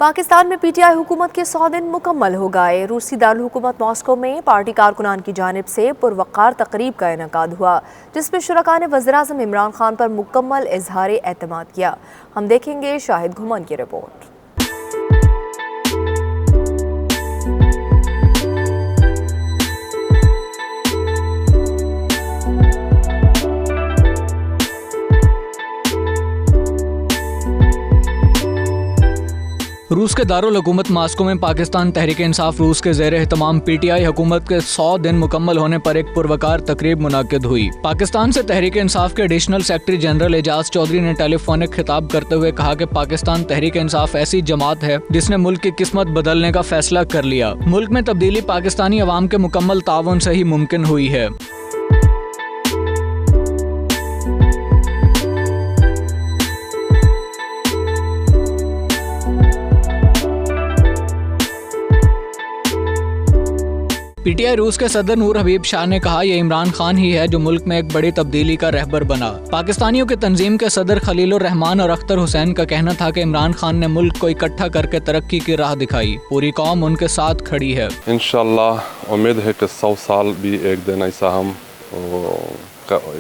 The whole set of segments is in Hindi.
पाकिस्तान में पीटीआई हुकूमत के 100 दिन मुकम्मल हो गए। रूसी दारुल हुकूमत मॉस्को में पार्टी कारकुनान की जानिब से पुरवक़ार तकरीब का इनेकाद हुआ, जिसमें शुरका ने वज़ीर-ए-आज़म इमरान खान पर मुकम्मल इजहार एतमाद किया। हम देखेंगे शाहिद घुमन की रिपोर्ट। रूस के दारुल हुकूमत मॉस्को में पाकिस्तान तहरीक इंसाफ रूस के ज़ेर एहतमाम पीटीआई हुकूमत के 100 दिन मुकम्मल होने पर एक पुरवकार तकरीब मुनाकिद हुई। पाकिस्तान से तहरीक इंसाफ के additional secretary general Ejaz Chaudhry ने टेलीफोनिक खिताब करते हुए कहा कि पाकिस्तान तहरीक इंसाफ ऐसी जमात है जिसने मुल्क की किस्मत बदलने का फैसला कर लिया। मुल्क में तब्दीली पाकिस्तानी अवाम के मुकम्मल ताउन से ही मुमकिन हुई है। पीटीआई रूस के सदर नूर हबीब शाह ने कहा, यह इमरान खान ही है जो मुल्क में एक बड़ी तब्दीली का रहबर बना। पाकिस्तानियों के तंजीम के सदर खलीलुर रहमान और अख्तर हुसैन का कहना था कि इमरान खान ने मुल्क को इकट्ठा करके तरक्की की राह दिखाई। पूरी कौम उनके साथ खड़ी है। इंशाअल्लाह उम्मीद है कि 100 साल भी एक दिन ऐसा हम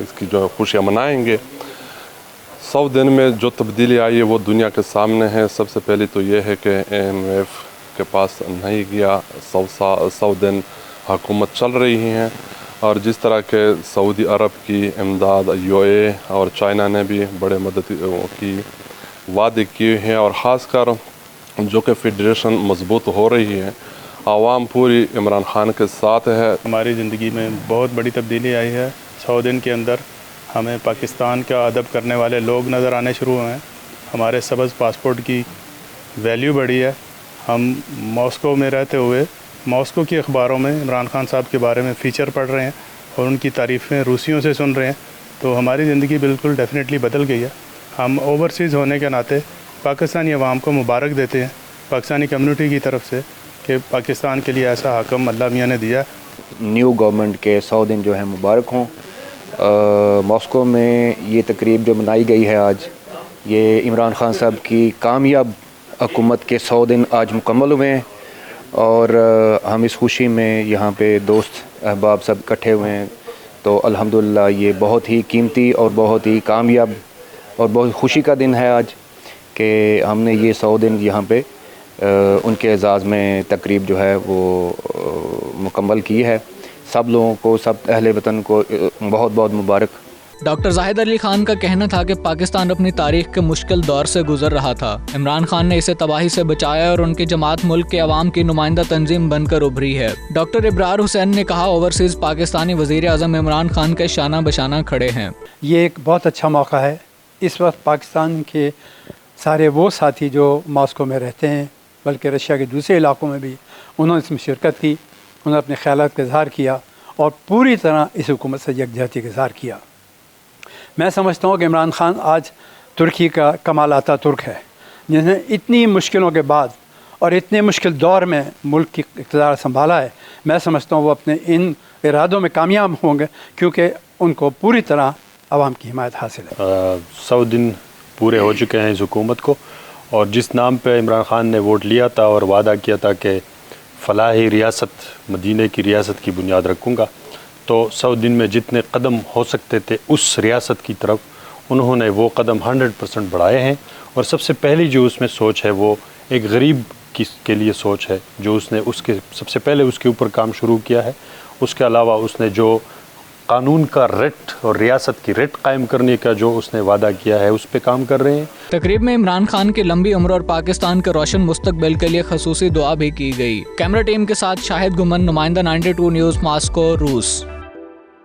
इसकी जो खुशियाँ मनाएंगे। 100 दिन में जो तब्दीली आई है वो दुनिया के सामने है। सबसे पहले तो ये है कि IMF के पास नहीं गया। 100 दिन हुकूमत चल रही हैं और जिस तरह के सऊदी अरब की इमदाद UAE और चाइना ने भी बड़े मदद की वादे किए हैं और ख़ासकर जो कि फेडरेशन मजबूत हो रही है, आवाम पूरी इमरान खान के साथ है। हमारी ज़िंदगी में बहुत बड़ी तब्दीली आई है। 100 दिन के अंदर हमें पाकिस्तान का अदब करने वाले लोग नज़र आने शुरू हुए हैं। हमारे सब्ज़ पासपोर्ट की वैल्यू बढ़ी है। हम मॉस्को में रहते हुए मॉस्को की अखबारों में इमरान खान साहब के बारे में फ़ीचर पढ़ रहे हैं और उनकी तारीफ़ें रूसियों से सुन रहे हैं, तो हमारी ज़िंदगी बिल्कुल डेफिनेटली बदल गई है। हम ओवरसीज़ होने के नाते पाकिस्तानी अवाम को मुबारक देते हैं पाकिस्तानी कम्युनिटी की तरफ से कि पाकिस्तान के लिए ऐसा हाकम अल्लाह मियाँ ने दिया। न्यू गवर्नमेंट के 100 दिन जो है मुबारक हों। मॉस्को में ये तकरीब जो मनाई गई है आज, ये इमरान खान साहब की कामयाब हुकूमत के 100 दिन आज मुकम्मल हुए हैं और हम इस खुशी में यहाँ पे दोस्त अहबाब सब इकट्ठे हुए हैं। तो अल्हम्दुलिल्लाह ये बहुत ही कीमती और बहुत ही कामयाब और बहुत खुशी का दिन है आज कि हमने ये 100 दिन यहाँ पे उनके एजाज़ में तकरीब जो है वो मुकम्मल की है। सब लोगों को, सब अहले वतन को बहुत बहुत मुबारक। डॉक्टर जाहिद अली खान का कहना था कि पाकिस्तान अपनी तारीख के मुश्किल दौर से गुजर रहा था। इमरान खान ने इसे तबाही से बचाया और उनकी जमात मुल्क के अवाम की नुमाइंदा तंजीम बनकर उभरी है। डॉक्टर इब्रार हुसैन ने कहा, ओवरसीज़ पाकिस्तानी वज़ीर-ए-आज़म इमरान खान के शाना बशाना खड़े हैं। ये एक बहुत अच्छा मौका है। इस वक्त पाकिस्तान के सारे वो साथी जो मॉस्को में रहते हैं, बल्कि रशिया के दूसरे इलाकों में भी उन्होंने इसमें शिरकत की, उन्होंने अपने ख़यालात का इज़हार किया और पूरी तरह इस हुकूमत से यकजहती का इज़हार किया। मैं समझता हूँ कि इमरान खान आज तुर्की का कमाल आता तुर्क है, जिसने इतनी मुश्किलों के बाद और इतने मुश्किल दौर में मुल्क की इक़्तिदार संभाला है। मैं समझता हूँ वो अपने इन इरादों में कामयाब होंगे क्योंकि उनको पूरी तरह आवाम की हिमायत हासिल है। 100 दिन पूरे हो चुके हैं इस हुकूमत को और जिस नाम पे इमरान खान ने वोट लिया था और वादा किया था कि फ़लाही रियासत, मदीने की रियासत की बुनियाद रखूँगा, तो 100 दिन में जितने कदम हो सकते थे उस रियासत की तरफ उन्होंने वो कदम 100% बढ़ाए हैं। और सबसे पहली जो उसमें सोच है वो एक गरीब के लिए सोच है, जो उसने उसके सबसे पहले उसके ऊपर काम शुरू किया है। उसके अलावा उसने जो कानून का रेट और रियासत की रेट कायम करने का जो उसने वादा किया है उस पर काम कर रहे हैं। तकरीब में इमरान खान की लंबी उम्र और पाकिस्तान के रोशन मुस्तकबिल के लिए खसूसी दुआ भी की गई। कैमरा टीम के साथ शाहिद घुमन, नुमाइंदा 92 न्यूज़, मॉस्को, रूस।